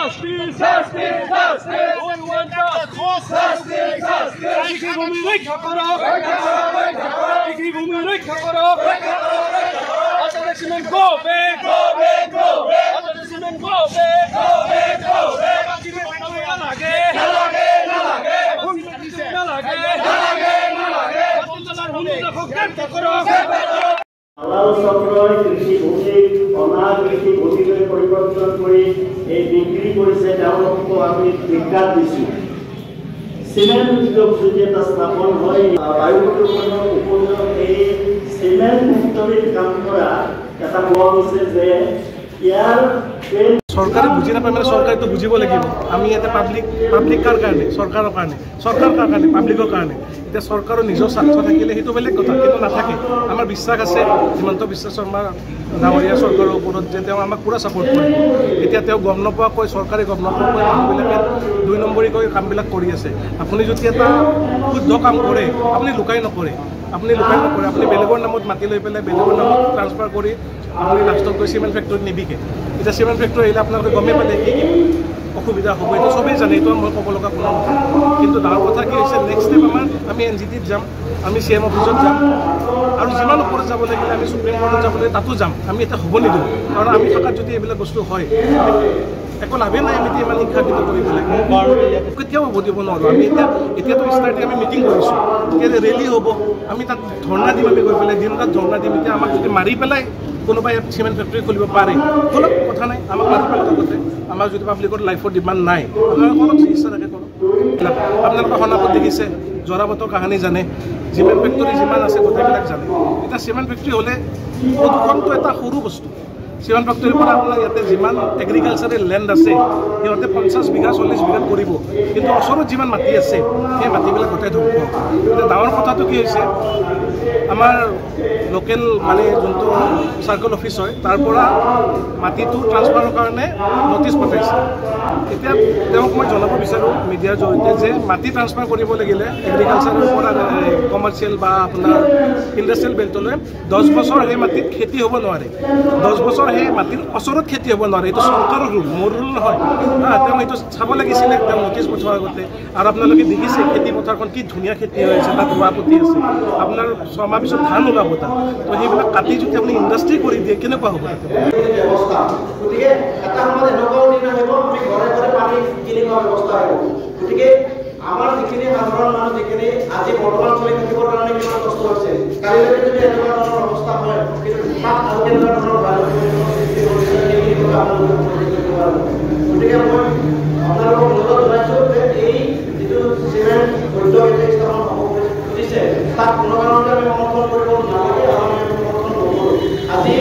Justice! Justice! Justice! We want justice! Justice! কৃষিভূমি রক্ষা করো! কৃষিভূমি রক্ষা করো! Establishment go back! Go back! Go back! Establishment go back! Go back! Go back! না লাগে! না লাগে! না লাগে! না লাগে! না লাগে! না লাগে! বন্দনার হুমকি গ্রেপ্তার করো! হালাল চক্রই কৃষিভূমি অনার কৃষিভূমিলৈ পৰিৱৰ্তন কৰি এই বিক্ৰী কৰিছে তেওঁলোকক আমি বিখ্যাত দিছোঁ। চিমেণ্ট উদ্যোগ যদি এটা স্থাপন হয় বায়ু প্ৰদূষণৰ উপযোগ এই চিমেণ্ট ফেক্টৰীত কাম কৰা এটা কোৱা গৈছে যে ইয়াৰ সরকারে বুঝি না মানে সরকার তো বুঝিব লাগিব আমি এটা পাব্লিক কার কারণে সরকার কার কারণে পাব্লিকৰ কারণে এটা সরকারের নিজের স্বার্থ থাকিলে সেইটো বেলেগ কথা কিন্তু নাথাকে আমার বিশ্বাস আছে হিমন্ত বিশ্ব শর্মা ডাঙৰীয়া সৰকাৰেৰ উপৰ যে আমাক পুৰা সাপোৰ্ট কৰিব এতিয়া গম নপোৱাকৈ সৰকাৰে গম নপোৱাকৈ মানুহবিলাকে 2 নম্বৰীকৈ কামবিলাক কৰি আছে আপুনি যদি এটা শুদ্ধ কাম কৰে আপুনি লুকাই নকৰে আপুনি বেলেগৰ নামত মাটি লৈ পেলাই বেলেগৰ নামত ট্ৰান্সফাৰ কৰি আপুনি লাষ্টত গৈ চিমেণ্ট ফেক্টৰীত নিবিকে এতিয়া চিমেণ্ট ফেক্টৰী আহিলে আপোনালোকে গমেই পালে কি অসুবিধা হ'ব এইটো চবেই জানে এইটো মই ক'ব লগা কোনো কথা কিন্তু ডাঙৰ কথা কি হৈছে নেক্সট টাইম আমি NGTত যাম আমি CM অফিচত যাম আৰু যিমান ওপৰত যাব লাগিলে আমি সুপ্ৰিম কোৰ্টত যাব লাগে তাতো যাম আমি এটা হ'ব নিদিওঁ কাৰণ আমি থকাত যদি এইবিলাক বস্তু হয় একো লাভেই নাই আমি ইমান শিক্ষাগিত কৰি পেলাই কেতিয়াও হ'ব দিব নোৱাৰোঁ আমি এতিয়াতো ষ্টাৰ্টিং আমি মিটিং কৰিছোঁ এতিয়া ৰেলী হ'ব আমি তাত ধৰ্ণা দিম আমি গৈ পেলাই দিন তাত ধৰ্ণা দিম এতিয়া আমাক যদি মাৰি পেলাই কোনোবাই চিমেণ্ট ফেক্টৰী খুলিব পাৰে অলপ কথা নাই আমাক মাৰি পেলাই লগতে আমাৰ যদি পাব্লিকৰ লাইফৰ ডিমাণ্ড নাই আপোনালোকে অলপ ইচ্ছা থাকে কৰক আপোনালোকে সনাপত দেখিছে জৰাবতৰ কাহিনী জানে চিমেণ্ট ফেক্টৰী যিমান আছে গোটেইবিলাক জানে এতিয়া চিমেণ্ট ফেক্টৰী হ'লে প্ৰদূষণটো এটা সৰু বস্তু চিমেণ্ট ফেক্টৰীৰ পৰা আপোনাৰ ইয়াতে যিমান এগ্ৰিকালচাৰেল লেণ্ড আছে সিহঁতে 50 বিঘা 40 বিঘাত কৰিব কিন্তু ওচৰত যিমান মাটি আছে সেই মাটিবিলাক গোটেই ধ্বংস এতিয়া ডাঙৰ কথাটো কি হৈছে আমাৰ লোকেল মানে যোনটো চাৰ্কল অফিচ হয় তাৰ পৰা মাটিটো ট্ৰান্সফাৰৰ কাৰণে নটিচ পঠাইছে এতিয়া তেওঁক মই জনাব বিচাৰোঁ মিডিয়াৰ জৰিয়তে যে মাটি ট্ৰান্সফাৰ কৰিব লাগিলে এগ্ৰিকালচাৰৰ পৰা কমাৰ্চিয়েল বা আপোনাৰ ইণ্ডাষ্ট্ৰিয়েল বেল্টলৈ 10 বছৰ সেই মাটিত খেতি হ'ব নোৱাৰে 10 বছৰ সেই মাটিৰ ওচৰত খেতি হ'ব নোৱাৰে এইটো চৰকাৰৰ ৰুল মোৰ ৰুল নহয় তেওঁ এইটো চাব লাগিছিলে তেওঁ নটিচ পঠোৱাৰ আগতে আৰু আপোনালোকে দেখিছে খেতি পথাৰখন কি ধুনীয়া খেতি হৈ আছে তাত ৰোৱা পুতি আছে আপোনাৰ ছমাহ পিছত ধান ওলাব তাত তো সেইবিলাক কাটি যদি আপুনি ইণ্ডাষ্ট্ৰি কৰি দিয়ে কেনেকুৱা হ'ব ব্যৱস্থা গতিকে এটা সময়ত এনেকুৱাও দিন আহিব আমি ঘৰে ঘৰে পানী কিনিব ব্যৱস্থা হ'ব গতিকে আমাৰ যিখিনি সাধাৰণ মানুহ যিখিনি আজি বৰ্তমান চলি থাকিবৰ কাৰণে কিমান কষ্ট হৈছে কালিলৈকে যদি এনেকুৱা ধৰণৰ অৱস্থা হয় কিন্তু তাত আৰু কেনেকুৱা ধৰণৰ ভাল গতিকে মই আপোনালোকক অনুৰোধ জনাইছোঁ যে এই যিটো চিমেণ্ট উদ্যোগ স্থাপন হ'ব খুজিছে তাক কোনো কাৰণতে আমি সমৰ্থন কৰিব নালাগে আৰু আমি সমৰ্থন নকৰোঁ আজি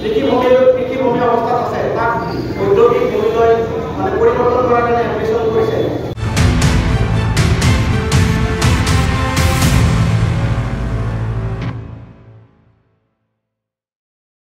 কৃষিভূমিৰ